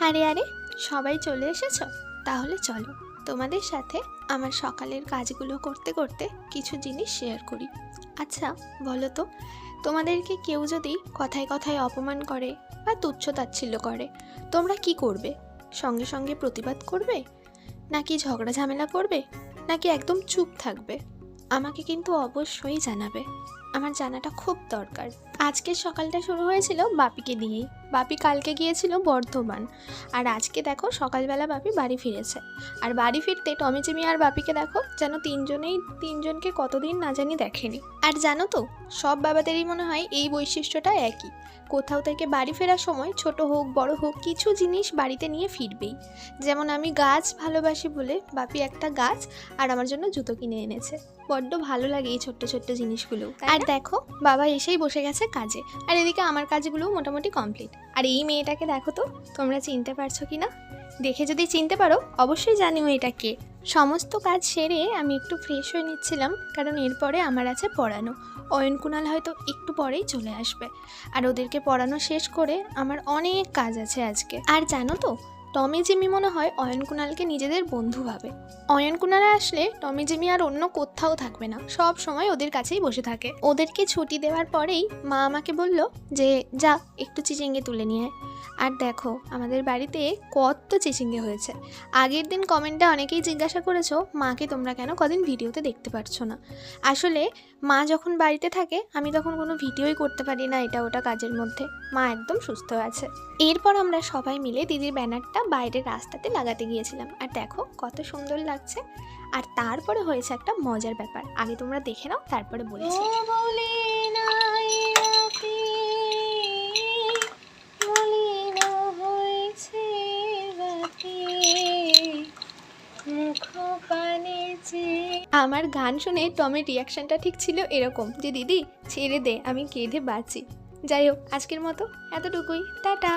আরে আরে, সবাই চলে এসেছো? তাহলে চলো, তোমাদের সাথে আমার সকালের কাজগুলো করতে করতে কিছু জিনিস শেয়ার করি। আচ্ছা বলো তো, তোমাদেরকে কেউ যদি কথায় কথায় অপমান করে বা তুচ্ছ-তাচ্ছিল্য করে, তোমরা কি করবে? সঙ্গে সঙ্গে প্রতিবাদ করবে, নাকি ঝগড়া ঝামেলা করবে, নাকি একদম চুপ থাকবে? আমাকে কিন্তু অবশ্যই জানাবে, আমার জানাটা খুব দরকার। আজকের সকালটা শুরু হয়েছিল বাপিকে দিয়েই। বাপি কালকে গিয়েছিল বর্ধমান, আর আজকে দেখো সকালবেলা বাপি বাড়ি ফিরেছে। আর বাড়ি ফিরতে টমি চিমি আর বাপিকে দেখো যেন তিনজনকে কতদিন না জানি দেখেনি। আর জানো তো, সব বাবাদেরই মনে হয় এই বৈশিষ্ট্যটা একই। কোথাও থেকে বাড়ি ফেরার সময় ছোট হোক বড় হোক কিছু জিনিস বাড়িতে নিয়ে ফিরবেই। যেমন আমি গাছ ভালোবাসি বলে বাপি একটা গাছ আর আমার জন্য জুতো কিনে এনেছে। বড্ড ভালো লাগে এই ছোট্ট ছোট্ট জিনিসগুলো। আর দেখো বাবা এসেই বসে গেছে কাজে, আর এদিকে আমার কাজগুলোও মোটামুটি কমপ্লিট। আর এই মেয়েটাকে দেখো তো, তোমরা চিনতে পারছো কি না? দেখে যদি চিনতে পারো অবশ্যই জানিও এটা কে। সমস্ত কাজ সেরে আমি একটু ফ্রেশ হয়ে নিচ্ছিলাম, কারণ এরপরে আমার আছে পড়ানো। অয়ন কুণাল হয়তো একটু পরেই চলে আসবে, আর ওদেরকে পড়ানো শেষ করে আমার অনেক কাজ আছে আজকে। আর জানো তো, টমি জিমি মনে হয় অয়ন কুণালকে নিজেদের বন্ধু ভাবে। অয়ন কুণাল আসলে টমি জিমি আর অন্য কোথাও থাকবে না, সব সময় ওদের কাছেই বসে থাকে। ওদেরকে ছুটি দেওয়ার পরেই মা আমাকে বলল যে যা একটু চিচিঙ্গে তুলে নিয়ে আয়। আর দেখো আমাদের বাড়িতে কত চিচিঙ্গে হয়েছে। আগের দিন কমেন্টে অনেকেই জিজ্ঞাসা করেছো মাকে তোমরা কেন কদিন ভিডিওতে দেখতে পারছো না। আসলে মা যখন বাড়িতে থাকে আমি তখন কোনো ভিডিওই করতে পারি না, এটা ওটা কাজের মধ্যে। মা একদম সুস্থ আছে। এরপর আমরা সবাই মিলে দিদির ব্যানারটা বাইরের রাস্তাতে লাগাতে গিয়েছিলাম, আর দেখো কত সুন্দর লাগছে। আর তারপরে হয়েছে একটা মজার ব্যাপার, আগে তোমরা দেখে নাও তারপরে বলছি। আমার গান শুনে টমের রিয়াকশনটা ঠিক ছিল এরকম, যে দিদি ছেড়ে দে আমি কেঁদে বাঁচি। যাই হোক, আজকের মতো এতটুকুই, টাটা।